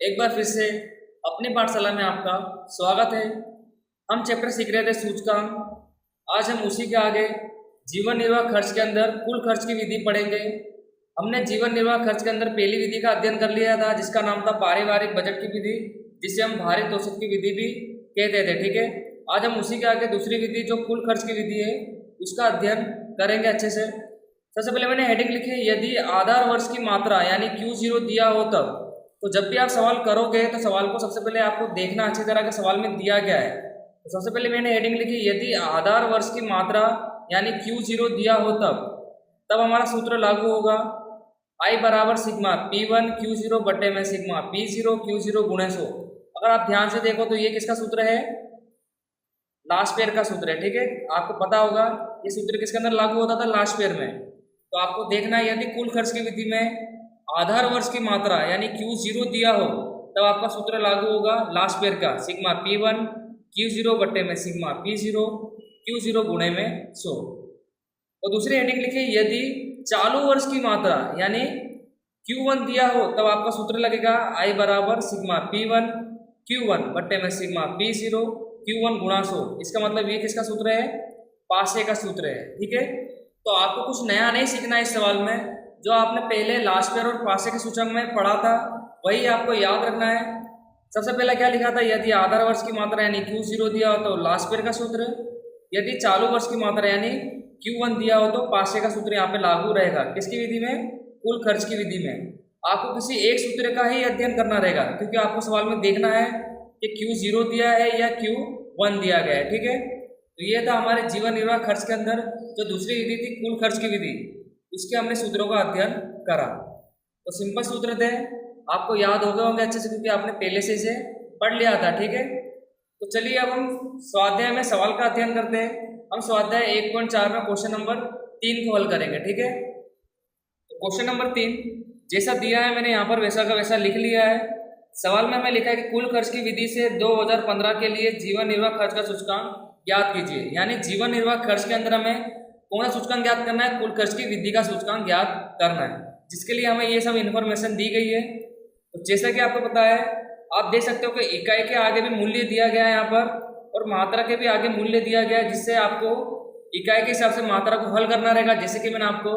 एक बार फिर से अपनी पाठशाला में आपका स्वागत है। हम चैप्टर सीख रहे थे सूचकांक। आज हम उसी के आगे जीवन निर्वाह खर्च के अंदर कुल खर्च की विधि पढ़ेंगे। हमने जीवन निर्वाह खर्च के अंदर पहली विधि का अध्ययन कर लिया था, जिसका नाम था पारिवारिक बजट की विधि, जिसे हम भारित औसत की विधि भी कहते थे। ठीक है, आज हम उसी के आगे दूसरी विधि जो कुल खर्च की विधि है उसका अध्ययन करेंगे अच्छे से। सबसे पहले मैंने हेडिंग लिखी है, यदि आधार वर्ष की मात्रा यानी Q0 दिया हो तब। तो जब भी आप सवाल करोगे तो सवाल को सबसे पहले आपको देखना अच्छी तरह के सवाल में दिया गया है। तो सबसे पहले मैंने हेडिंग लिखी, यदि आधार वर्ष की मात्रा यानी Q0 दिया हो तब हमारा सूत्र लागू होगा। I बराबर सिग्मा P1 Q0 बटे में सिग्मा P0 Q0 गुणे 100। अगर आप ध्यान से देखो तो ये किसका सूत्र है? लास्ट पेयर का सूत्र है। ठीक है, आपको पता होगा ये सूत्र किसके अंदर लागू होता था? लास्ट पेयर में। तो आपको देखना है, यदि कुल खर्च की विधि में आधार वर्ष की मात्रा यानी Q0 दिया हो तब आपका सूत्र लागू होगा लास्ट पेयर का, सिग्मा P1 Q0 बटे में सिग्मा P0 Q0 गुणे में 100। और दूसरी हेडिंग लिखिए, यदि चालू वर्ष की मात्रा यानी Q1 दिया हो तब आपका सूत्र लगेगा I बराबर सिग्मा P1 Q1 बटे में सिग्मा P0 Q1 गुणा 100। इसका मतलब ये किसका सूत्र है? पासे का सूत्र है। ठीक है, तो आपको कुछ नया नहीं सीखना है इस सवाल में। जो आपने पहले लास्ट पेयर और पासे के सूचक में पढ़ा था वही आपको याद रखना है। सबसे पहले क्या लिखा था? यदि आधार वर्ष की मात्रा यानी Q0 दिया हो तो लास्ट पेयर का सूत्र, यदि चालू वर्ष की मात्रा यानी Q1 दिया हो तो पासे का सूत्र यहाँ पे लागू रहेगा। किसकी विधि में? कुल खर्च की विधि में। आपको किसी एक सूत्र का ही अध्ययन करना रहेगा, क्योंकि आपको सवाल में देखना है कि Q0 दिया है या Q1 दिया गया है। ठीक है, तो ये था हमारे जीवन निर्वाह खर्च के अंदर जो दूसरी विधि थी कुल खर्च की विधि, उसके हमने सूत्रों का अध्ययन करा। तो सिंपल सूत्र थे, आपको याद हो गए होंगे अच्छे से, क्योंकि आपने पहले से इसे पढ़ लिया था। ठीक है, तो चलिए अब हम स्वाध्याय में सवाल का अध्ययन करते हैं। हम स्वाध्याय 1.4 में क्वेश्चन नंबर 3 को हल करेंगे। ठीक है, तो क्वेश्चन नंबर 3 जैसा दिया है मैंने यहाँ पर वैसा का वैसा लिख लिया है। सवाल में हमें लिखा है कि कुल खर्च की विधि से 2015 के लिए जीवन निर्वाह खर्च का सूचकांक ज्ञात कीजिए। यानी जीवन निर्वाह खर्च के अंदर हमें कौन सा सूचकांक ज्ञात करना है? कुल खर्च की विधि का सूचकांक ज्ञात करना है, जिसके लिए हमें ये सब इन्फॉर्मेशन दी गई है। तो जैसा कि आपको पता है, आप देख सकते हो कि इकाई के आगे भी मूल्य दिया गया है यहाँ पर, और मात्रा के भी आगे मूल्य दिया गया है, जिससे आपको इकाई के हिसाब से मात्रा को हल करना रहेगा। जैसे कि मैंने आपको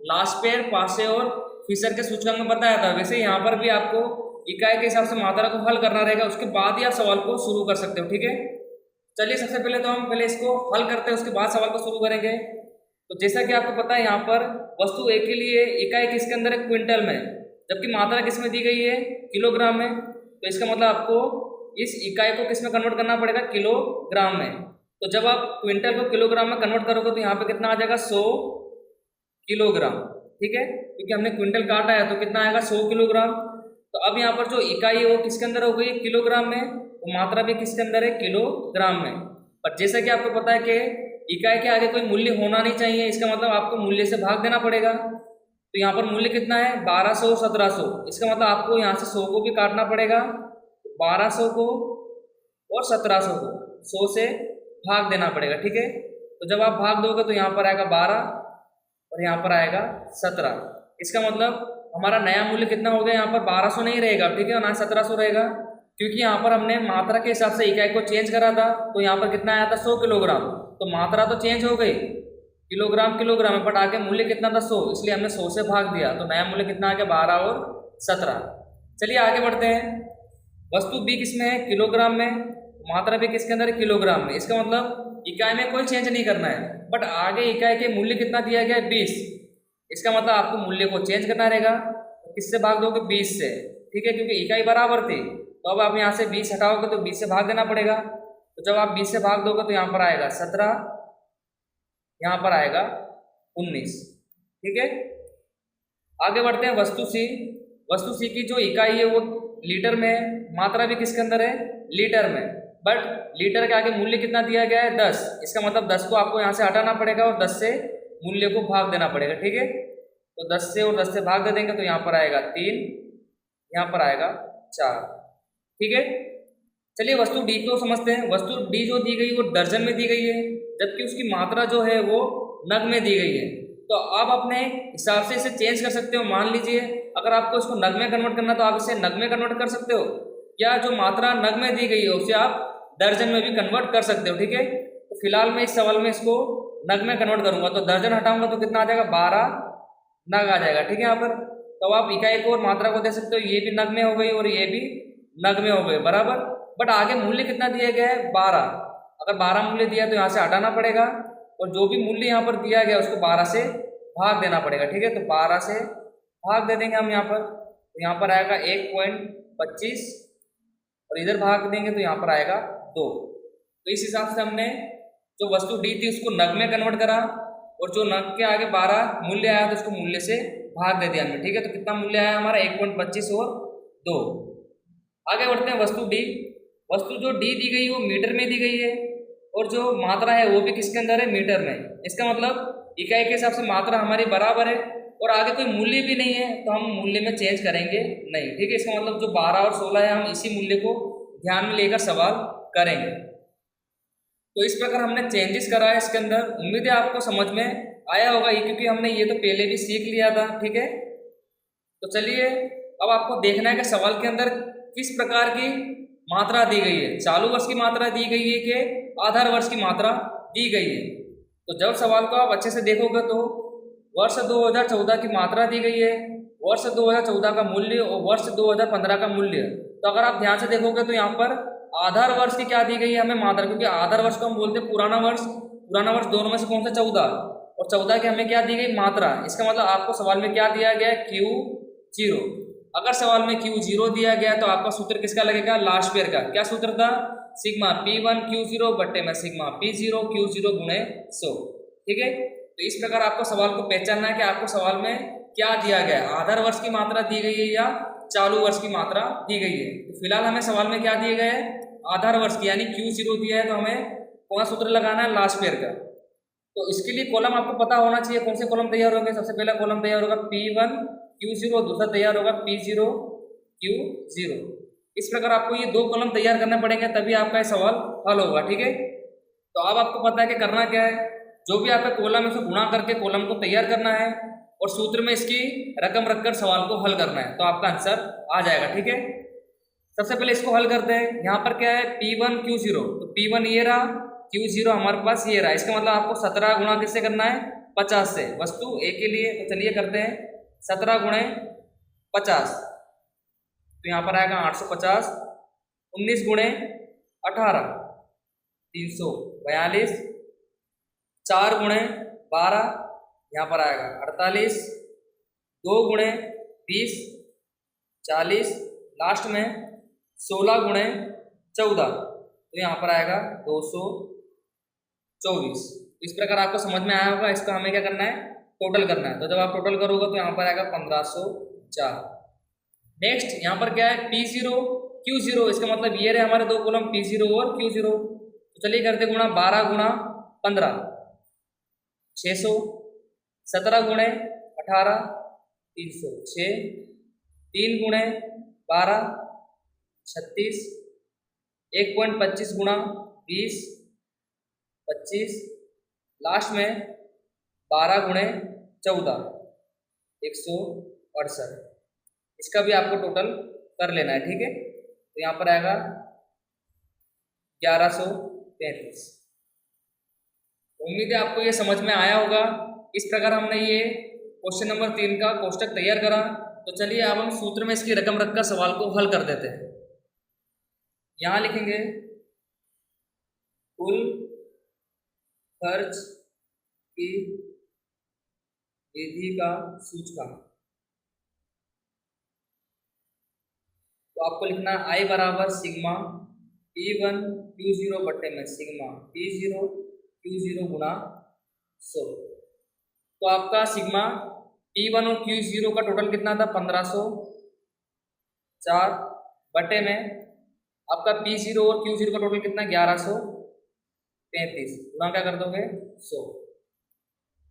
लास्ट पेयर, पासे और फिशर के सूचकांक में बताया था, वैसे यहाँ पर भी आपको इकाई के हिसाब से मात्रा को हल करना रहेगा। उसके बाद ही आप सवाल को शुरू कर सकते हो। ठीक है, चलिए सबसे पहले तो हम पहले इसको हल करते हैं, उसके बाद सवाल को शुरू करेंगे। तो जैसा कि आपको पता है, यहाँ पर वस्तु ए के लिए इकाई किसके अंदर है? क्विंटल में, जबकि मात्रा किस में दी गई है? किलोग्राम में। तो इसका मतलब आपको इस इकाई को किस में कन्वर्ट करना पड़ेगा? किलोग्राम में। तो जब आप क्विंटल को किलोग्राम में कन्वर्ट करोगे तो यहाँ पे कितना आ जाएगा? 100 किलोग्राम। ठीक है, क्योंकि हमने क्विंटल काटा है तो कितना आएगा? 100 किलोग्राम। तो अब यहाँ पर जो इकाई है वो किसके अंदर हो गई? किलोग्राम में। वो मात्रा भी किसके अंदर है? किलोग्राम में। पर जैसा कि आपको पता है कि इकाई के आगे कोई मूल्य होना नहीं चाहिए, इसका मतलब आपको मूल्य से भाग देना पड़ेगा। तो यहाँ पर मूल्य कितना है? 1200 1700। इसका मतलब आपको यहाँ से 100 को भी काटना पड़ेगा, 1200 को और 1700 को 100 से भाग देना पड़ेगा। ठीक है, तो जब आप भाग दोगे तो यहाँ पर आएगा 12 और यहाँ पर आएगा 17। इसका मतलब हमारा नया मूल्य कितना हो गया? यहाँ पर 1200 नहीं रहेगा, ठीक है, ना 1700 रहेगा, क्योंकि यहाँ पर हमने मात्रा के हिसाब से इकाई को चेंज करा था। तो यहाँ पर कितना आया था? 100 किलोग्राम। तो मात्रा तो चेंज हो गई, किलोग्राम किलोग्राम में, बट आगे मूल्य कितना था? 100, इसलिए हमने 100 से भाग दिया। तो नया मूल्य कितना आ गया? 12 और 17। चलिए आगे बढ़ते हैं। वस्तु बी किसमें है? किलोग्राम में। मात्रा भी किसके अंदर है? किलोग्राम में। इसका मतलब इकाई में कोई चेंज नहीं करना है, बट आगे इकाई के मूल्य कितना दिया गया है? 20। इसका मतलब आपको मूल्य को चेंज करना रहेगा। किससे भाग दोगे? 20 से। ठीक है, क्योंकि इकाई बराबर थी, तो अब आप यहाँ से 20 हटाओगे तो 20 से भाग देना पड़ेगा। तो जब आप 20 से भाग दोगे तो यहाँ पर आएगा 17, यहाँ पर आएगा 19। ठीक है, आगे बढ़ते हैं। वस्तु सी। वस्तु सी की जो इकाई है वो लीटर में है, मात्रा भी किसके अंदर है? लीटर में, बट लीटर के आगे मूल्य कितना दिया गया है? 10। इसका मतलब 10 को आपको यहाँ से हटाना पड़ेगा और 10 से मूल्य को भाग देना पड़ेगा। ठीक है, तो 10 से और 10 से भाग दे देंगे तो यहाँ पर आएगा 3, यहाँ पर आएगा 4। ठीक है, चलिए वस्तु डी को समझते हैं। वस्तु डी जो दी गई वो दर्जन में दी गई है, जबकि उसकी मात्रा जो है वो नग में दी गई है। तो तो आप अपने हिसाब से इसे चेंज कर सकते हो। मान लीजिए अगर आपको इसको नग में कन्वर्ट करना तो आप इसे नग में कन्वर्ट कर सकते हो, या जो मात्रा नग में दी गई है उसे आप दर्जन में भी कन्वर्ट कर सकते हो। ठीक है, तो फिलहाल मैं इस सवाल में इसको नग में कन्वर्ट करूंगा, तो दर्जन हटाऊंगा तो कितना आ जाएगा, 12 नग आ जाएगा। ठीक है, यहाँ पर तो आप इकाई को और मात्रा को दे सकते हो, ये भी नग में हो गई और ये भी नग में हो गए बराबर। बट आगे मूल्य कितना दिया गया है, 12। अगर 12 मूल्य दिया तो यहाँ से हटाना पड़ेगा, और जो भी मूल्य यहाँ पर दिया गया उसको 12 से भाग देना पड़ेगा। ठीक है, तो 12 से भाग दे देंगे हम यहाँ पर, तो यहाँ पर आएगा 1.25, और इधर भाग देंगे तो यहाँ पर आएगा 2। तो इस हिसाब से हमने जो वस्तु डी थी उसको नग में कन्वर्ट करा, और जो नग के आगे 12 मूल्य आया तो उसको मूल्य से भाग दे दिया हमने। ठीक है, तो कितना मूल्य आया हमारा, 1.25 और 2। आगे बढ़ते हैं वस्तु डी। वस्तु जो डी दी गई वो मीटर में दी गई है, और जो मात्रा है वो भी किसके अंदर है, मीटर में। इसका मतलब इकाई के हिसाब से मात्रा हमारी बराबर है, और आगे कोई मूल्य भी नहीं है तो हम मूल्य में चेंज करेंगे नहीं। ठीक है, इसका मतलब जो 12 और 16 है हम इसी मूल्य को ध्यान में लेकर सवाल करेंगे। तो इस प्रकार हमने चेंजेस करा है इसके अंदर। उम्मीद है आपको समझ में आया होगा ये, क्योंकि हमने ये तो पहले भी सीख लिया था। ठीक है, तो चलिए अब आपको देखना है कि सवाल के अंदर किस प्रकार की मात्रा दी गई है। चालू वर्ष की मात्रा दी गई है कि आधार वर्ष की मात्रा दी गई है। तो जब सवाल को आप अच्छे से देखोगे तो वर्ष 2014 की मात्रा दी गई है, वर्ष 2014 का मूल्य और वर्ष 2015 का मूल्य। तो अगर आप ध्यान से देखोगे तो यहाँ पर आधार वर्ष की क्या दी गई है हमें, मात्रा, क्योंकि आधार वर्ष को हम बोलते हैं पुराना वर्ष। पुराना वर्ष दोनों में से कौन सा, 14, और 14 की हमें क्या दी गई, मात्रा। इसका मतलब आपको सवाल में क्या दिया गया है, Q0। अगर सवाल में Q0 दिया गया तो आपका सूत्र किसका लगेगा, लास्ट पेयर का। क्या सूत्र था, सिग्मा P1 Q0 बट्टे में सिग्मा P0 Q0 गुणे 100। ठीक है, तो इस प्रकार आपको सवाल को पहचानना है कि आपको सवाल में क्या दिया गया है, आधार वर्ष की मात्रा दी गई है या चालू वर्ष की मात्रा दी गई है। तो फिलहाल हमें सवाल में क्या दिए गए है, आधार वर्ष की, यानी Q0 दिया है, तो हमें कौन सा सूत्र लगाना है, लास्ट पेयर का। तो इसके लिए कॉलम आपको पता होना चाहिए, कौन से कॉलम तैयार होंगे। सबसे पहला कॉलम तैयार होगा P1 Q0, दूसरा तैयार होगा P0 Q0। इस प्रकार आपको ये 2 कॉलम तैयार करने पड़ेंगे, तभी आपका ये सवाल हल होगा। ठीक है, तो अब आपको पता है कि करना क्या है, जो भी आपका कॉलम है उसे गुणा करके कॉलम को तैयार करना है, और सूत्र में इसकी रकम रखकर सवाल को हल करना है, तो आपका आंसर आ जाएगा। ठीक है, सबसे पहले इसको हल करते हैं। यहाँ पर क्या है, P1 Q0, तो P1 ये रहा, Q0 हमारे पास ये रहा। इसका मतलब आपको 17 गुणा किससे करना है, 50 से, वस्तु ए के लिए। तो चलिए करते हैं, 17 गुणे 50, तो यहाँ पर आएगा 850। 19 गुणे 18 342। 4 गुणे 12, यहाँ पर आएगा 48। 2 गुणे 20 40, लास्ट में 16 गुणे 14, तो यहाँ पर आएगा 224। इस प्रकार आपको समझ में आया होगा। इसका हमें क्या करना है, टोटल करना है। तो जब आप टोटल करोगे तो यहाँ पर आएगा 1504। नेक्स्ट यहाँ पर क्या है, P0 Q0, इसका मतलब ये रहे हमारे 2 कॉलम P0 और Q0। तो चलिए करते गुणा, 12 गुणा 15 600, 17 गुणे 18 306, 3 गुणे 12 36, 1.25 गुणा 20 25, लास्ट में 12 गुणे 14 168। इसका भी आपको टोटल कर लेना है। ठीक है, तो यहाँ पर आएगा 1133। उम्मीद है आपको ये समझ में आया होगा। इस प्रकार हमने ये क्वेश्चन नंबर 3 का कोष्टक तैयार करा। तो चलिए अब हम सूत्र में इसकी रकम रखकर सवाल को हल कर देते हैं। यहाँ लिखेंगे कुल खर्च की विधि का सूचकांक। तो आपको लिखना है I बराबर सिग्मा P1 Q0 बट्टे में सिग्मा P0 Q0 गुणा 100। तो आपका सिग्मा P1 और Q0 का टोटल कितना था, 1504 बटे में आपका P0 और Q0 का टोटल कितना, 1133। गुणा क्या कर दोगे, 100।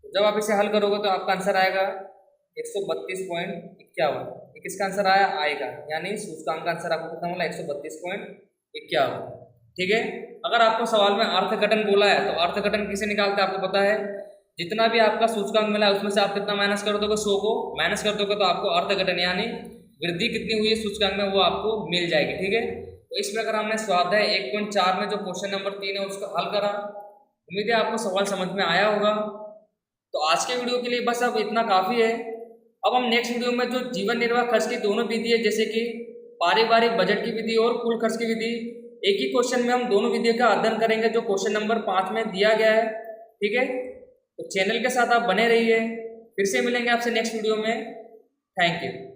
तो जब आप इसे हल करोगे तो आपका आंसर आएगा 132.51। किसका आंसर आया, आई का, यानी सूचकांक का आंसर आपको कितना बोला, 132.51। ठीक है, अगर आपको सवाल में अर्थघटन बोला है तो अर्थघटन किसे निकालते हैं आपको पता है, जितना भी आपका सूचकांक मिला है उसमें से आप कितना माइनस कर दोगे, 100 को माइनस कर दोगे तो आपको अर्थघटन यानी वृद्धि कितनी हुई है सूचकांक में वो आपको मिल जाएगी। ठीक है, तो इस प्रकार हमने स्वाध्याय 1.4 में जो क्वेश्चन नंबर 3 है उसको हल करा। उम्मीद है आपको सवाल समझ में आया होगा। तो आज के वीडियो के लिए बस अब इतना काफ़ी है। अब हम नेक्स्ट वीडियो में जो जीवन निर्वाह खर्च की दोनों विधि है, जैसे कि पारिवारिक बजट की विधि और कुल खर्च की विधि, एक ही क्वेश्चन में हम दोनों विधियों का अध्ययन करेंगे जो क्वेश्चन नंबर 5 में दिया गया है। ठीक है, तो चैनल के साथ आप बने रहिए। फिर से मिलेंगे आपसे नेक्स्ट वीडियो में। Thank you.